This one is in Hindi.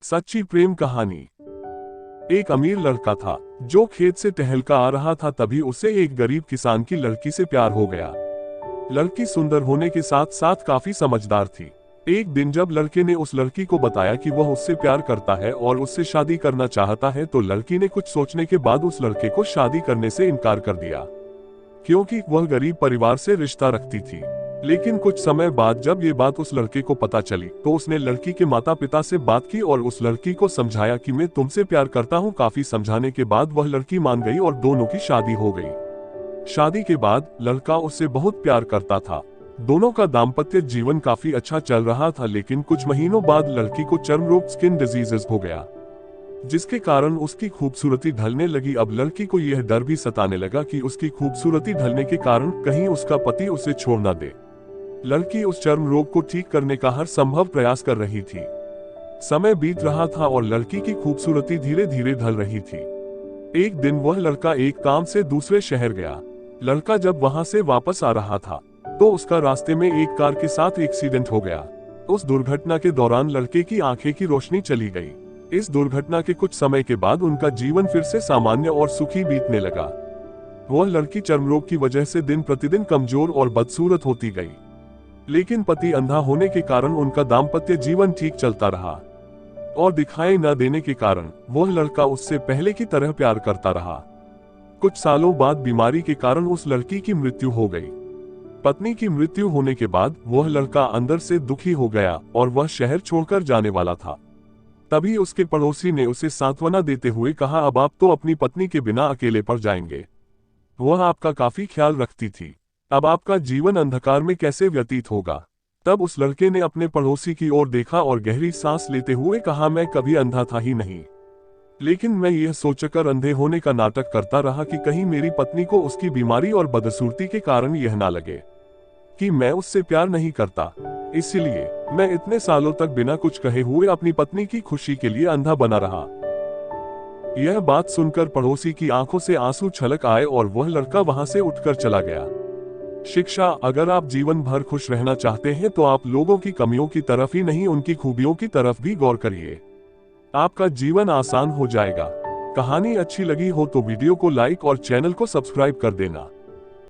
सच्ची प्रेम कहानी। एक अमीर लड़का था जो खेत से टहलकर आ रहा था। तभी उसे एक गरीब किसान की लड़की से प्यार हो गया। लड़की सुंदर होने के साथ साथ काफी समझदार थी। एक दिन जब लड़के ने उस लड़की को बताया कि वह उससे प्यार करता है और उससे शादी करना चाहता है, तो लड़की ने कुछ सोचने के बाद उस लड़के को शादी करने से इनकार कर दिया, क्योंकि वह गरीब परिवार से रिश्ता रखती थी। लेकिन कुछ समय बाद जब ये बात उस लड़के को पता चली, तो उसने लड़की के माता पिता से बात की और उस लड़की को समझाया कि मैं तुमसे प्यार करता हूँ। काफी समझाने के बाद वह लड़की मान गई और दोनों की शादी हो गई। शादी के बाद लड़का उससे बहुत प्यार करता था। दोनों का दाम्पत्य जीवन काफी अच्छा चल रहा था, लेकिन कुछ महीनों बाद लड़की को चर्म रोग स्किन डिजीजेस हो गया, जिसके कारण उसकी खूबसूरती ढलने लगी। अब लड़की को यह डर भी सताने लगा कि उसकी खूबसूरती ढलने के कारण कहीं उसका पति उसे छोड़ न दे। लड़की उस चर्म रोग को ठीक करने का हर संभव प्रयास कर रही थी। समय बीत रहा था और लड़की की खूबसूरती धीरे धीरे ढल रही थी। एक दिन वह लड़का एक काम से दूसरे शहर गया। लड़का जब वहां से वापस आ रहा था, तो उसका रास्ते में एक कार के साथ एक्सीडेंट हो गया। उस दुर्घटना के दौरान लड़के की आंखें की रोशनी चली गई। इस दुर्घटना के कुछ समय के बाद उनका जीवन फिर से सामान्य और सुखी बीतने लगा। वह लड़की चर्म रोग की वजह से दिन प्रतिदिन कमजोर और बदसूरत होती गई, लेकिन पति अंधा होने के कारण उनका दाम्पत्य जीवन ठीक चलता रहा और दिखाई न देने के कारण वह लड़का उससे पहले की तरह प्यार करता रहा। कुछ सालों बाद बीमारी के कारण उस लड़की की मृत्यु हो गई। पत्नी की मृत्यु होने के बाद वह लड़का अंदर से दुखी हो गया और वह शहर छोड़कर जाने वाला था। तभी उसके पड़ोसी ने उसे सांत्वना देते हुए कहा, अब आप तो अपनी पत्नी के बिना अकेले पड़ जाएंगे। वह आपका काफी ख्याल रखती थी, अब आपका जीवन अंधकार में कैसे व्यतीत होगा। तब उस लड़के ने अपने पड़ोसी की ओर देखा और गहरी सांस लेते हुए कहा, मैं कभी अंधा था ही नहीं, लेकिन मैं यह सोचकर अंधे होने का नाटक करता रहा कि कहीं मेरी पत्नी को उसकी बीमारी और बदसूरती के कारण यह ना लगे कि मैं उससे प्यार नहीं करता। इसलिए मैं इतने सालों तक बिना कुछ कहे हुए अपनी पत्नी की खुशी के लिए अंधा बना रहा। यह बात सुनकर पड़ोसी की आंखों से आंसू छलक आए और वह लड़का वहां से उठकर चला गया। शिक्षा, अगर आप जीवन भर खुश रहना चाहते हैं तो आप लोगों की कमियों की तरफ ही नहीं, उनकी खूबियों की तरफ भी गौर करिए। आपका जीवन आसान हो जाएगा। कहानी अच्छी लगी हो तो वीडियो को लाइक और चैनल को सब्सक्राइब कर देना।